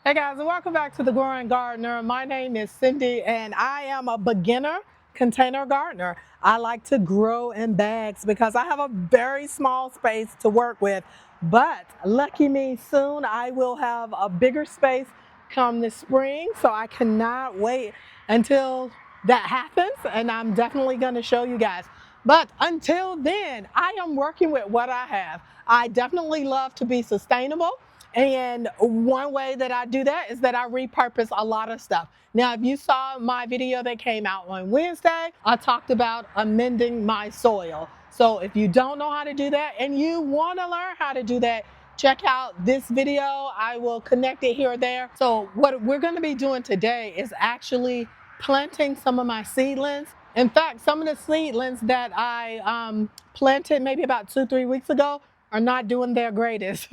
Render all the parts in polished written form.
Hey guys, and welcome back to The Growing Gardener. My name is Cindy and I am a beginner container gardener. I like to grow in bags because I have a very small space to work with. But lucky me, soon I will have a bigger space come this spring. So I cannot wait until that happens, and I'm definitely going to show you guys. But until then, I am working with what I have. I definitely love to be sustainable. And one way that I do that is that I repurpose a lot of stuff. Now, if you saw my video that came out on Wednesday, I talked about amending my soil. So if you don't know how to do that and you want to learn how to do that, check out this video. I will connect it here or there. So what we're going to be doing today is actually planting some of my seedlings. In fact, some of the seedlings that I planted maybe about 2-3 weeks ago are not doing their greatest.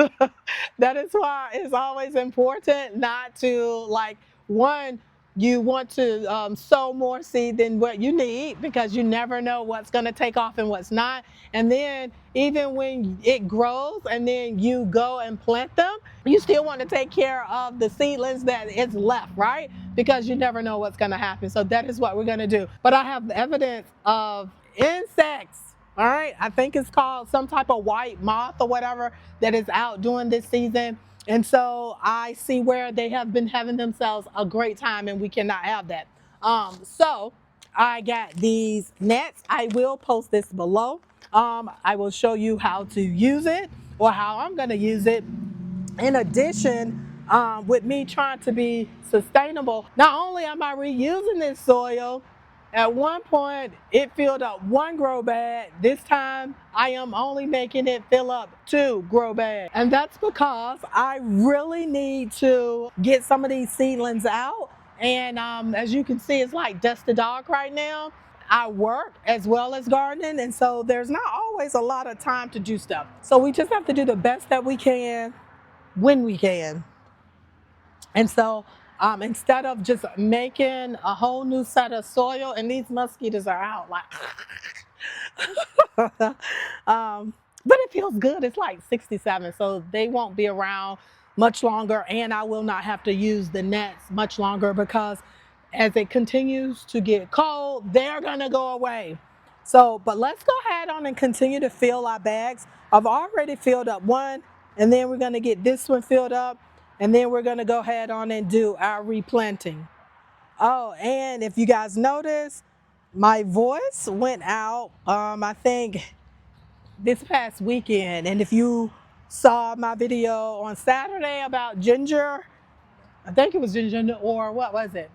That is why it's always important not to, like, one, you want to sow more seed than what you need, because you never know what's going to take off and what's not. And then even when it grows and then you go and plant them, you still want to take care of the seedlings that is left, right? Because you never know what's going to happen. So that is what we're going to do. But I have evidence of insects. All right, I think it's called some type of white moth or whatever that is out during this season. And so I see where they have been having themselves a great time, and we cannot have that. So I got these nets. I will post this below. I will show you how to use it, or how I'm going to use it. In addition, with me trying to be sustainable, not only am I reusing this soil, at one point it filled up 1 grow bag. This time I am only making it fill up 2 grow bags. And that's because I really need to get some of these seedlings out. And as you can see, it's like dusty dog right now. I work as well as gardening, and so there's not always a lot of time to do stuff. So we just have to do the best that we can when we can. And so instead of just making a whole new set of soil, and these mosquitoes are out like, but it feels good. It's like 67, so they won't be around much longer, and I will not have to use the nets much longer, because as it continues to get cold, they're gonna go away. So, but let's go ahead on and continue to fill our bags. I've already filled up one, and then we're gonna get this one filled up, and then we're gonna go ahead on and do our replanting. Oh, and if you guys notice, my voice went out, I think this past weekend. And if you saw my video on Saturday about ginger, I think it was ginger, or what was it?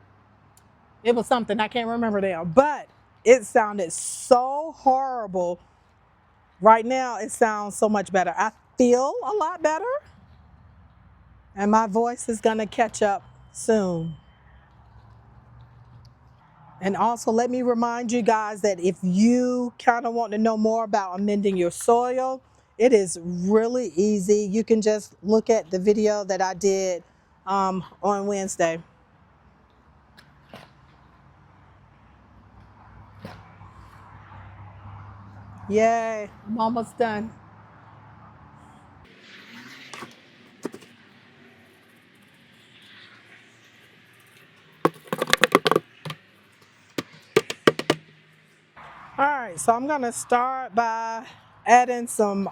It was something, I can't remember now, but it sounded so horrible. Right now, it sounds so much better. I feel a lot better, and my voice is gonna catch up soon. And also, let me remind you guys that if you kind of want to know more about amending your soil, it is really easy. You can just look at the video that I did on Wednesday. Yay, I'm almost done. All right, so I'm gonna start by adding some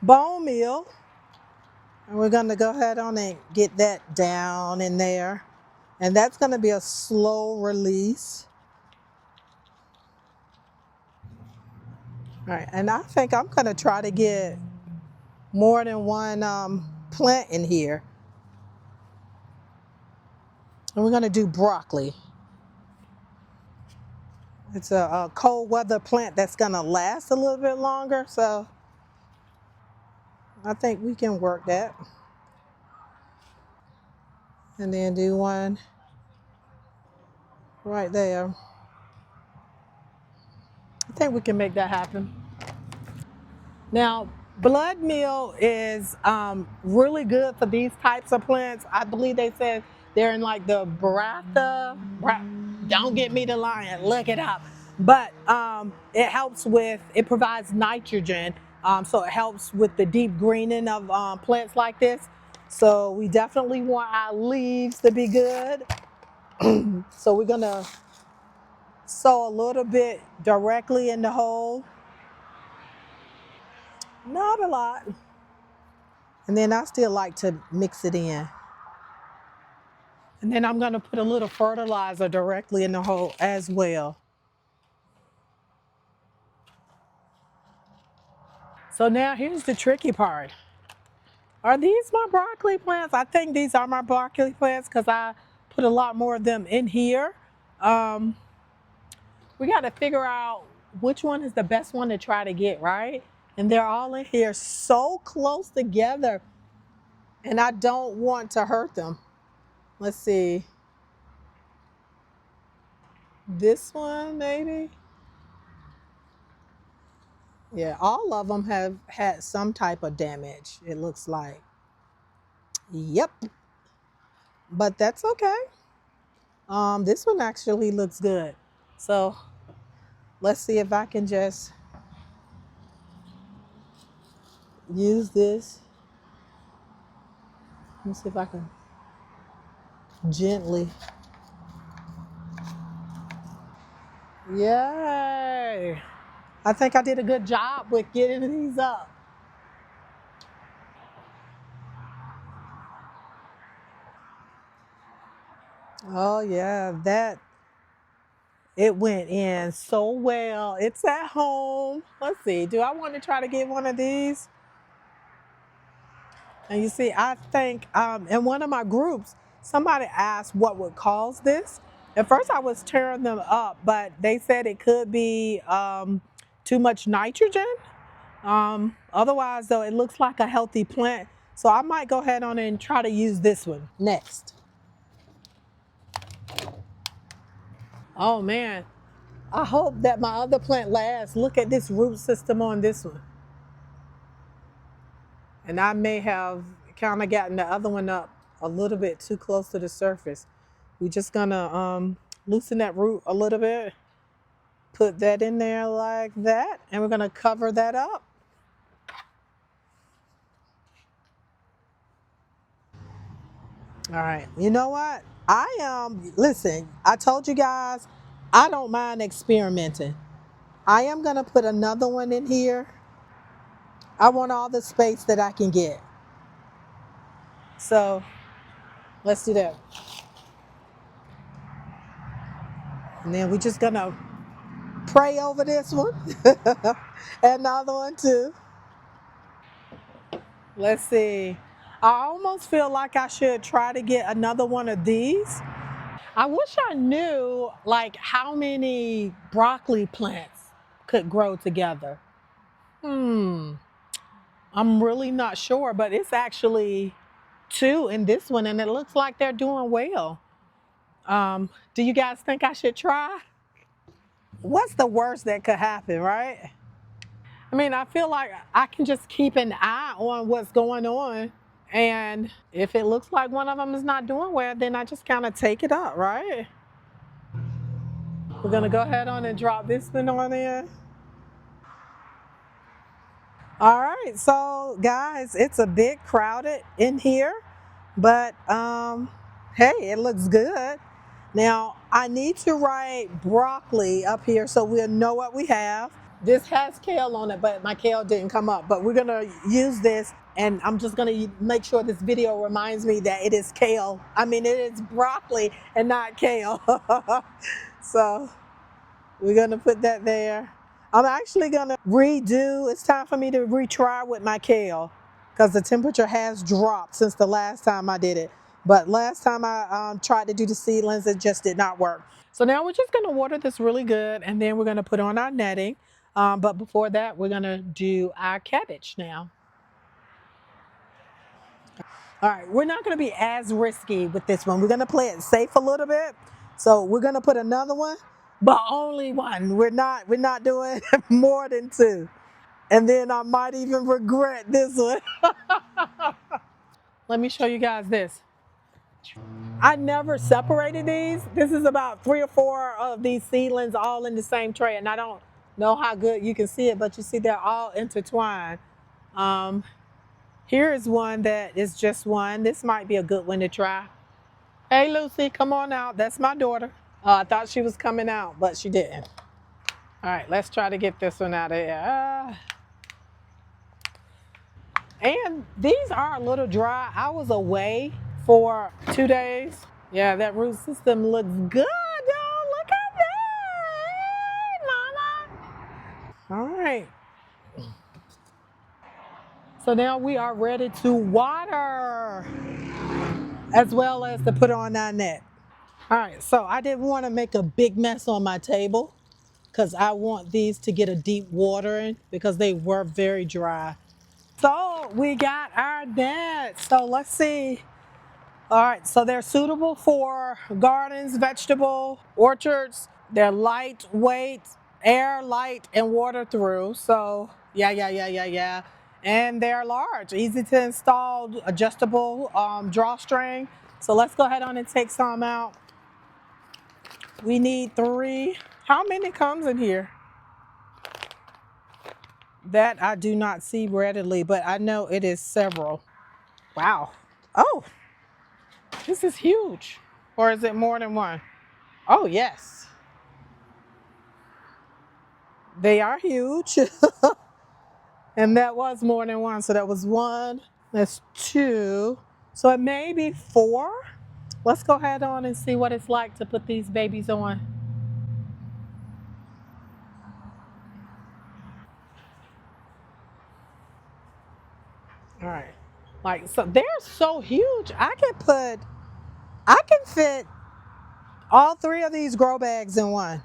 bone meal. And we're gonna go ahead on and get that down in there. And that's gonna be a slow release. All right, and I think I'm gonna try to get more than one plant in here. And we're gonna do broccoli. It's a cold weather plant that's gonna last a little bit longer, so I think we can work that. And then do one right there. I think we can make that happen. Now, blood meal is really good for these types of plants. I believe they said they're in like the Baratha. Don't get me to lying, look it up. But it helps with, it provides nitrogen. So it helps with the deep greening of plants like this. So we definitely want our leaves to be good. So we're gonna sow a little bit directly in the hole. Not a lot. And then I still like to mix it in. And then I'm gonna put a little fertilizer directly in the hole as well. So now here's the tricky part. Are these my broccoli plants? I think these are my broccoli plants because I put a lot more of them in here. Um, we got to figure out which one is the best one to try to get, right? And they're all in here so close together, and I don't want to hurt them. Let's see. This one, maybe? Yeah, all of them have had some type of damage, it looks like. Yep, but that's okay. This one actually looks good. So let's see if I can just use this. Let me see if I can gently. Yay! I think I did a good job with getting these up. Oh yeah, that it went in so well. It's at home. Let's see. Do I want to try to get one of these? And you see, I think in one of my groups, somebody asked what would cause this. At first, I was tearing them up, but they said it could be too much nitrogen. Otherwise, though, it looks like a healthy plant. So I might go ahead on and try to use this one next. Oh man, I hope that my other plant lasts. Look at this root system on this one. And I may have kind of gotten the other one up a little bit too close to the surface. We're just gonna loosen that root a little bit, put that in there like that, and we're gonna cover that up. All right, you know what? Listen, I told you guys, I don't mind experimenting. I am gonna put another one in here. I want all the space that I can get. So let's do that. And then we're just gonna pray over this one. And another one too. Let's see. I almost feel like I should try to get another one of these. I wish I knew like how many broccoli plants could grow together. Hmm. I'm really not sure, but it's actually two in this one, and it looks like they're doing well. Do you guys think I should try? What's the worst that could happen, right? I mean, I feel like I can just keep an eye on what's going on. And if it looks like one of them is not doing well, then I just kind of take it up, right? We're gonna go ahead on and drop this one on in. All right, so guys, it's a bit crowded in here, but hey, it looks good. Now, I need to write broccoli up here so we'll know what we have. This has kale on it, but my kale didn't come up. But we're gonna use this, and I'm just gonna make sure this video reminds me that it is kale. I mean, it is broccoli and not kale. So we're gonna put that there. I'm actually gonna redo, it's time for me to retry with my kale because the temperature has dropped since the last time I did it. But last time I tried to do the seedlings, it just did not work. So now we're just gonna water this really good, and then we're gonna put on our netting. But before that, we're gonna do our cabbage now. All right, we're not gonna be as risky with this one. We're gonna play it safe a little bit. So we're gonna put another one, but only one. We're not doing more than two. And then I might even regret this one. Let me show you guys this. I never separated these. This is about 3 or 4 of these seedlings all in the same tray, and I don't know how good you can see it, but you see they're all intertwined. Um, Here is one that is just one. This might be a good one to try. Hey, Lucy, come on out. That's my daughter. I thought she was coming out, but she didn't. All right, let's try to get this one out of here. And these are a little dry. I was away for 2 days. Yeah, that root system looks good, though. Look at that, Mama. All right. So now we are ready to water as well as to put on our net. All right, so I didn't want to make a big mess on my table because I want these to get a deep watering because they were very dry. So we got our nets. So let's see. All right, so they're suitable for gardens, vegetable, orchards. They're lightweight, air, light, and water through. So yeah. And they're large, easy to install, adjustable drawstring. So let's go ahead on and take some out. We need 3. How many comes in here? That I do not see readily, but I know it is several. Wow. Oh, this is huge. Or is it more than one? Oh, yes. They are huge. And that was more than one. So that was 1. That's 2. So it may be 4. Let's go ahead on and see what it's like to put these babies on. All right. Like, so they're so huge. I can fit all 3 of these grow bags in one.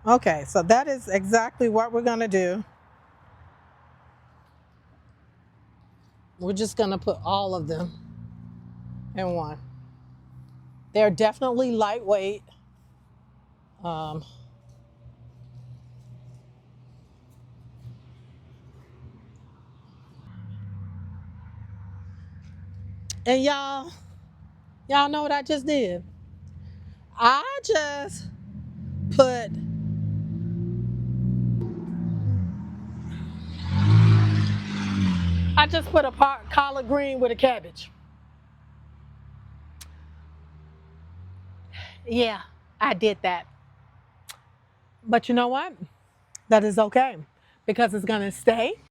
Okay, so that is exactly what we're gonna do. We're just gonna put all of them in one. They're definitely lightweight. Um, and y'all know what I just did? I just put a pot collard green with a cabbage. Yeah, I did that. But you know what? That is okay because it's gonna stay